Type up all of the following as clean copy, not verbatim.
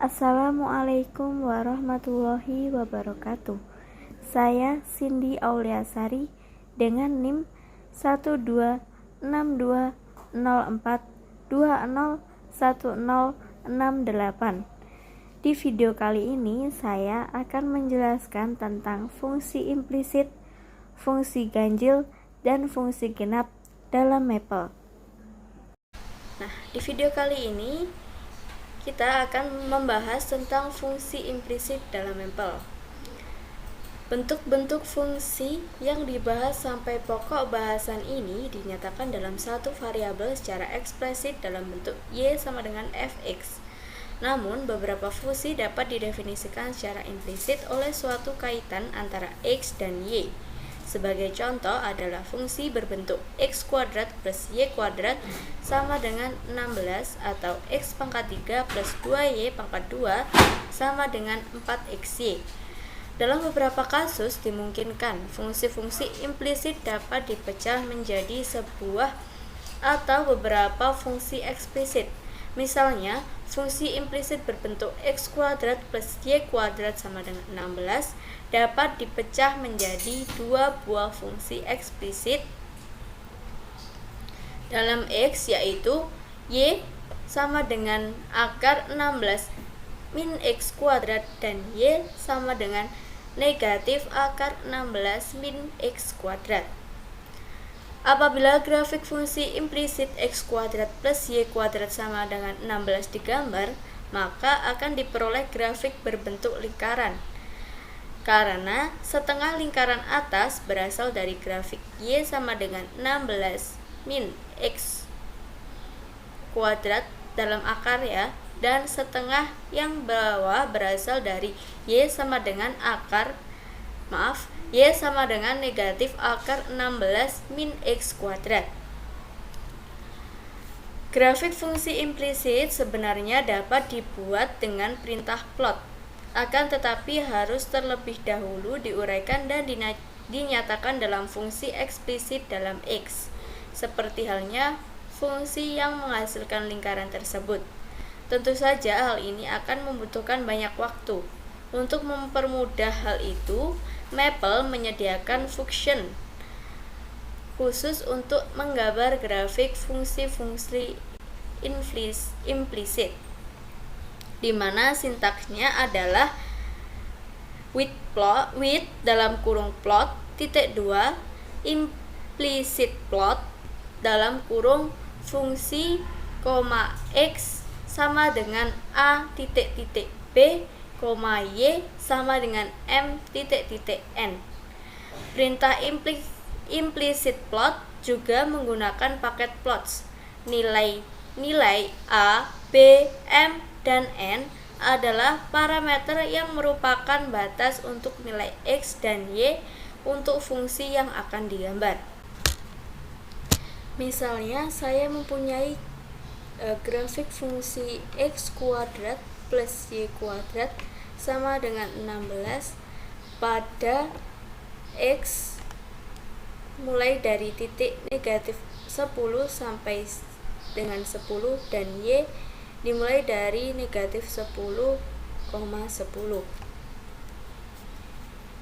Assalamualaikum warahmatullahi wabarakatuh. Saya Cindy Auliasari dengan NIM 1262042010068. Di video kali ini saya akan menjelaskan tentang fungsi implisit, fungsi ganjil, dan fungsi genap dalam Maple. Nah, di video kali ini kita akan membahas tentang fungsi implisit dalam Maple. Bentuk-bentuk fungsi yang dibahas sampai pokok bahasan ini dinyatakan dalam satu variabel secara eksplisit dalam bentuk y sama dengan fx. Namun, beberapa fungsi dapat didefinisikan secara implisit oleh suatu kaitan antara x dan y. Sebagai contoh adalah fungsi berbentuk x kuadrat plus y kuadrat sama dengan 16 atau x pangkat 3 plus 2y pangkat 2 sama dengan 4xy. Dalam beberapa kasus dimungkinkan fungsi-fungsi implisit dapat dipecah menjadi sebuah atau beberapa fungsi eksplisit. Misalnya, fungsi implisit berbentuk x kuadrat plus y kuadrat sama dengan 16 dapat dipecah menjadi dua buah fungsi eksplisit dalam x, yaitu y sama dengan akar 16 min x kuadrat dan y sama dengan negatif akar 16 min x kuadrat. Apabila grafik fungsi implisit x kuadrat plus y kuadrat sama dengan 16 digambar, maka akan diperoleh grafik berbentuk lingkaran. Karena setengah lingkaran atas berasal dari grafik y sama dengan 16 min x kuadrat dalam akar ya, dan setengah yang bawah berasal dari y sama dengan y sama dengan negatif akar 16 min x kuadrat. Grafik fungsi implisit sebenarnya dapat dibuat dengan perintah plot, akan tetapi harus terlebih dahulu diuraikan dan dinyatakan dalam fungsi eksplisit dalam x, seperti halnya fungsi yang menghasilkan lingkaran tersebut. Tentu saja hal ini akan membutuhkan banyak waktu. Untuk mempermudah hal itu, Maple menyediakan function khusus untuk menggambar grafik fungsi-fungsi implisit, di mana sintaksnya adalah with dalam kurung plot titik 2 implicit plot dalam kurung fungsi koma x sama dengan a titik titik b koma y sama dengan m titik titik n. Perintah implicit plot juga menggunakan paket plots. Nilai a, b, m, dan n adalah parameter yang merupakan batas untuk nilai x dan y untuk fungsi yang akan digambar. Misalnya, saya mempunyai grafik fungsi x kuadrat plus y kuadrat sama dengan 16 pada x mulai dari titik negatif 10 sampai dengan 10 dan y dimulai dari negatif 10,10.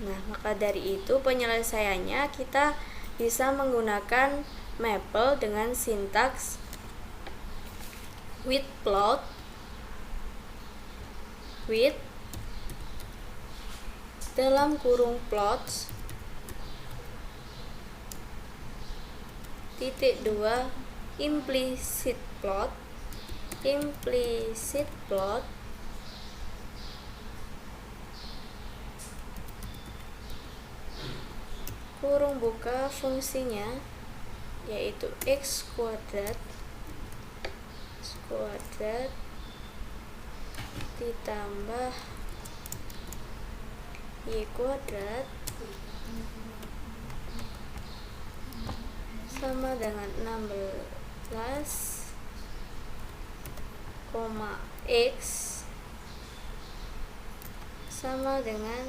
Nah, maka dari itu penyelesaiannya kita bisa menggunakan Maple dengan sintaks with plot with dalam kurung plots titik 2 implicit plot kurung buka fungsinya yaitu x kuadrat ditambah y kuadrat sama dengan 16, x sama dengan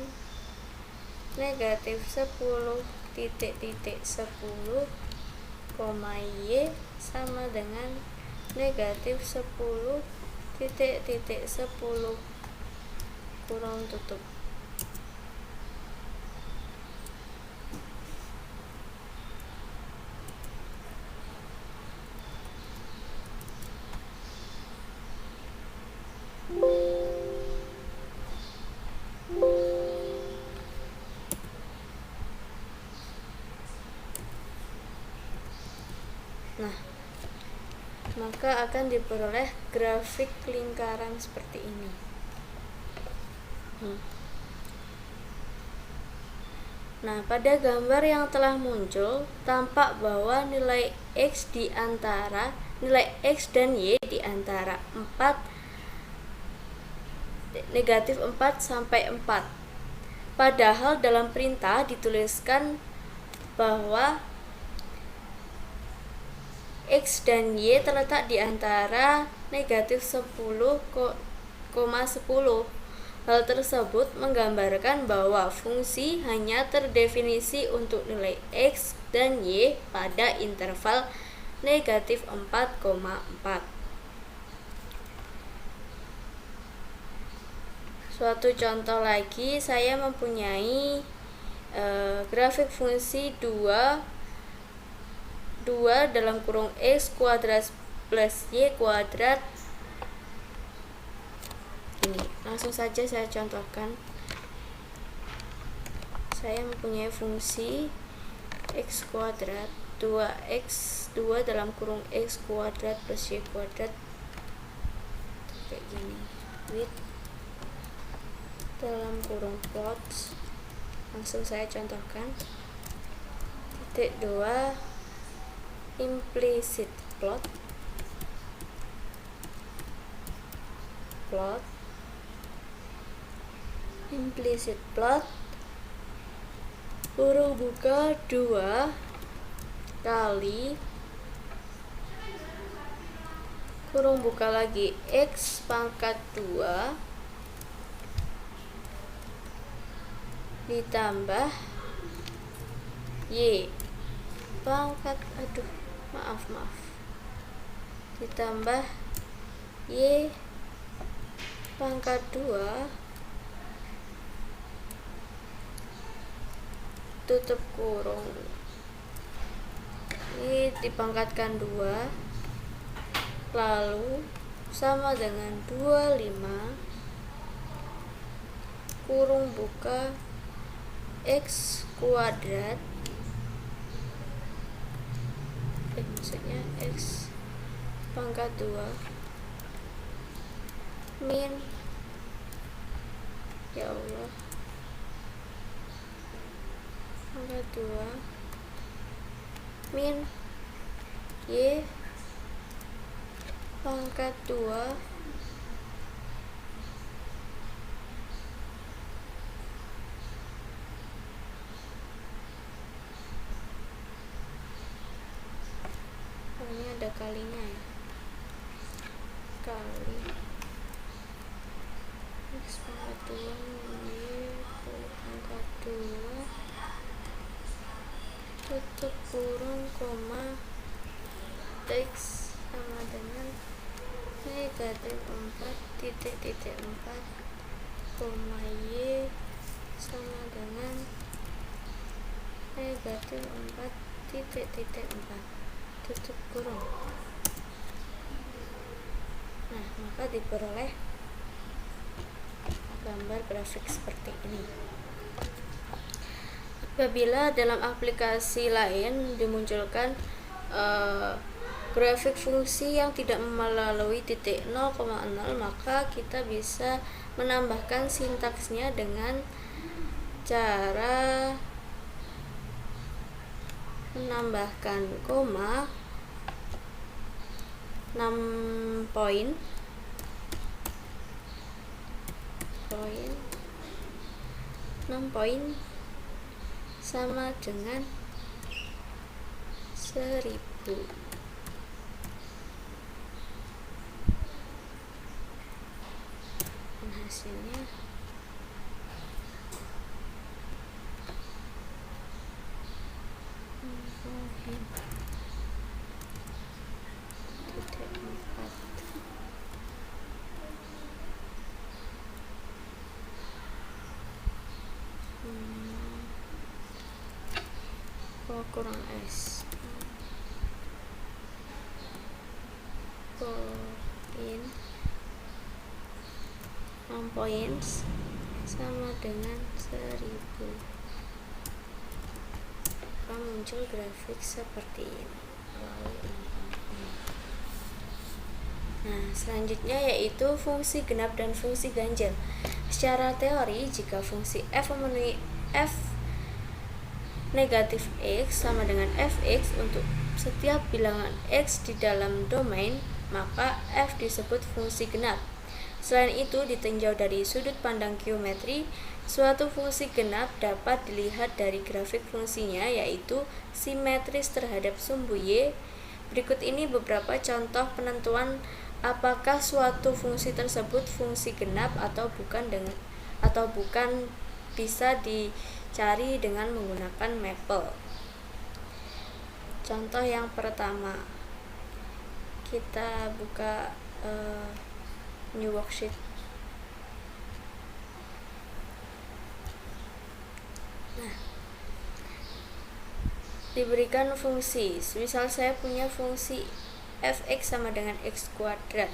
negatif 10 titik titik 10, y sama dengan negatif 10 titik titik 10, kurung tutup. Nah, maka akan diperoleh grafik lingkaran seperti ini. Nah, pada gambar yang telah muncul, tampak bahwa nilai X dan Y di antara 4 negatif 4 sampai 4. Padahal dalam perintah dituliskan bahwa X dan Y terletak di antara negatif 10,10. Hal tersebut menggambarkan bahwa fungsi hanya terdefinisi untuk nilai X dan Y pada interval negatif 4,4. Suatu contoh lagi, saya mempunyai grafik fungsi 2 dalam kurung X kuadrat plus Y kuadrat. Ini langsung saja saya contohkan. Saya mempunyai fungsi X kuadrat 2x 2 dalam kurung X kuadrat plus Y kuadrat kayak gini, with dalam kurung plots. Langsung saya contohkan. Titik 2 implicit plot implicit plot kurung buka 2 kali kurung buka lagi X pangkat 2 ditambah Y pangkat maaf ditambah Y pangkat 2 tutup kurung. Ini dipangkatkan 2 lalu sama dengan 25 kurung buka X kuadrat maksudnya X pangkat 2 min, ya Allah, pangkat 2 min Y pangkat 2 ini ada kalinya ya, kali X pangkat 2 Y pangkat 2 tutup kurung koma X sama dengan negatif 4,4 koma Y sama dengan negatif 4,4 tutup kurung. Nah, maka diperoleh gambar grafik seperti ini. Apabila dalam aplikasi lain dimunculkan grafik fungsi yang tidak melalui titik 0,0, maka kita bisa menambahkan sintaksnya dengan cara menambahkan koma 6 poin sama dengan 1000. Dan hasilnya kurang S poin 6 poin sama dengan 1000. Akan muncul grafik seperti ini. Nah, selanjutnya yaitu fungsi genap dan fungsi ganjil. Secara teori, jika fungsi f memenuhi f negatif x sama dengan fx untuk setiap bilangan x di dalam domain, maka f disebut fungsi genap. Selain itu, ditinjau dari sudut pandang geometri, suatu fungsi genap dapat dilihat dari grafik fungsinya, yaitu simetris terhadap sumbu y. Berikut ini beberapa contoh penentuan apakah suatu fungsi tersebut fungsi genap atau bukan bisa dicari dengan menggunakan maple. Contoh yang pertama, kita buka new worksheet. Nah, diberikan fungsi, misal saya punya fungsi fx sama dengan x kuadrat.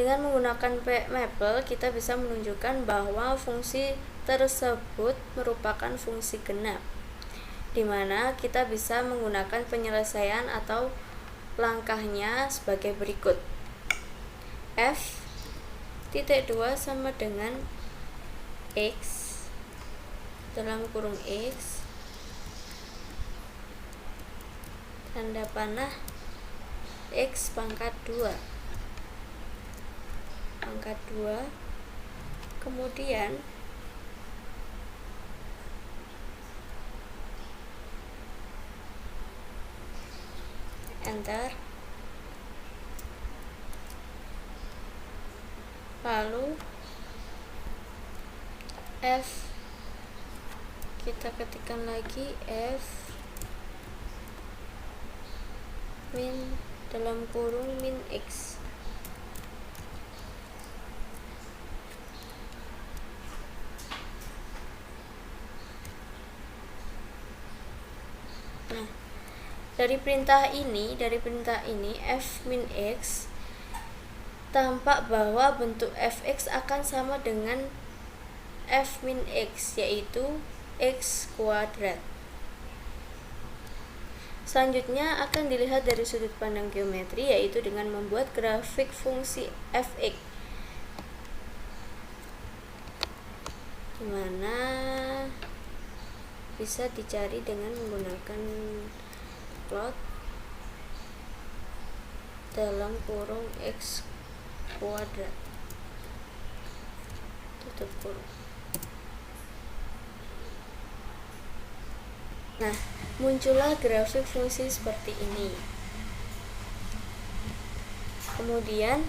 Dengan menggunakan maple, kita bisa menunjukkan bahwa fungsi tersebut merupakan fungsi genap, di mana kita bisa menggunakan penyelesaian atau langkahnya sebagai berikut. f(2) sama dengan x dalam kurung x tanda panah x pangkat 2 kemudian enter, lalu f kita ketikkan lagi f min dalam kurung min x. Nah, dari perintah ini f min x tampak bahwa bentuk fx akan sama dengan f min x, yaitu x kuadrat. Selanjutnya akan dilihat dari sudut pandang geometri, yaitu dengan membuat grafik fungsi fx, dimana bisa dicari dengan menggunakan plot dalam kurung x kuadrat tutup kurung. Nah, muncullah grafik fungsi seperti ini. Kemudian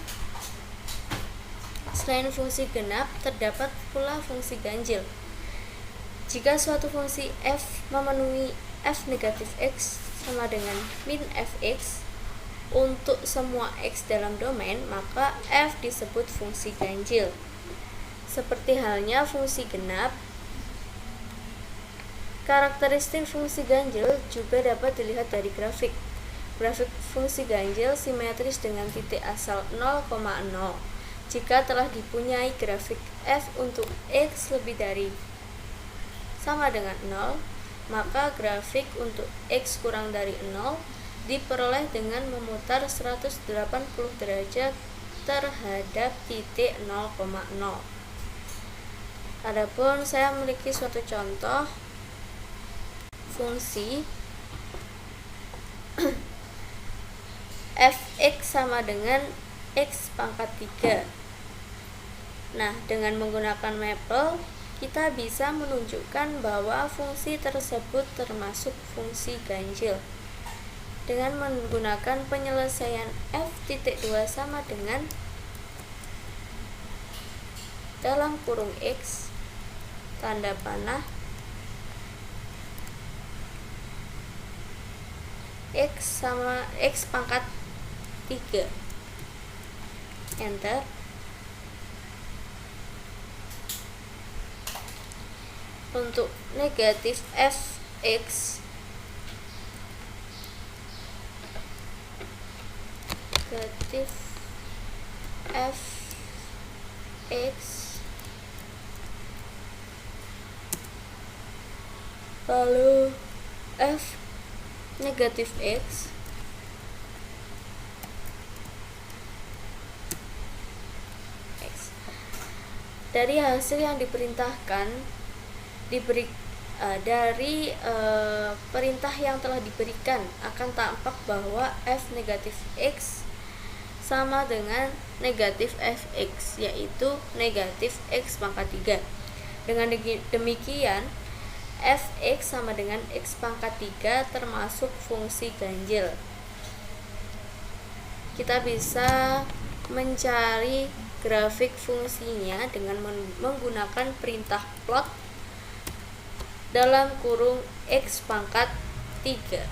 selain fungsi genap, terdapat pula fungsi ganjil. Jika suatu fungsi f memenuhi f negatif x sama dengan min fx untuk semua x dalam domain, maka f disebut fungsi ganjil. Seperti halnya fungsi genap, karakteristik fungsi ganjil juga dapat dilihat dari grafik. Grafik fungsi ganjil simetris dengan titik asal 0,0. Jika telah dipunyai grafik f untuk x lebih dari sama dengan 0, maka grafik untuk x kurang dari 0 diperoleh dengan memutar 180 derajat terhadap titik 0,0. Adapun saya memiliki suatu contoh fungsi fx sama dengan x pangkat 3. Nah, dengan menggunakan maple, kita bisa menunjukkan bahwa fungsi tersebut termasuk fungsi ganjil. Dengan menggunakan penyelesaian f(2) sama dengan dalam kurung x tanda panah x sama x pangkat 3, enter. Untuk negatif fx positif fx lalu f negatif x dari hasil yang diperintahkan dari perintah yang telah diberikan akan tampak bahwa f negatif x sama dengan negatif fx, yaitu negatif x pangkat 3. Dengan demikian fx sama dengan x pangkat 3 termasuk fungsi ganjil. Kita bisa mencari grafik fungsinya dengan menggunakan perintah plot dalam kurung x pangkat 3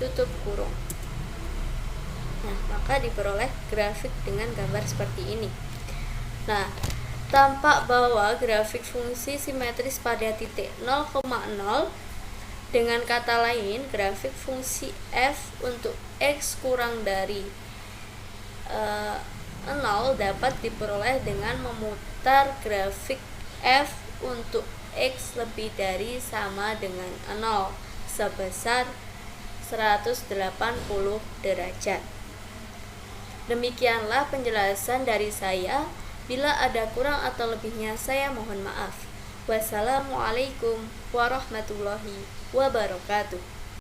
tutup kurung. Nah, maka diperoleh grafik dengan gambar seperti ini. Nah, tampak bahwa grafik fungsi simetris pada titik 0,0. Dengan kata lain, grafik fungsi f untuk x kurang dari 0 dapat diperoleh dengan memutar grafik f untuk x lebih dari sama dengan 0 sebesar 180 derajat. Demikianlah penjelasan dari saya. Bila ada kurang atau lebihnya, saya mohon maaf. Wassalamualaikum warahmatullahi wabarakatuh.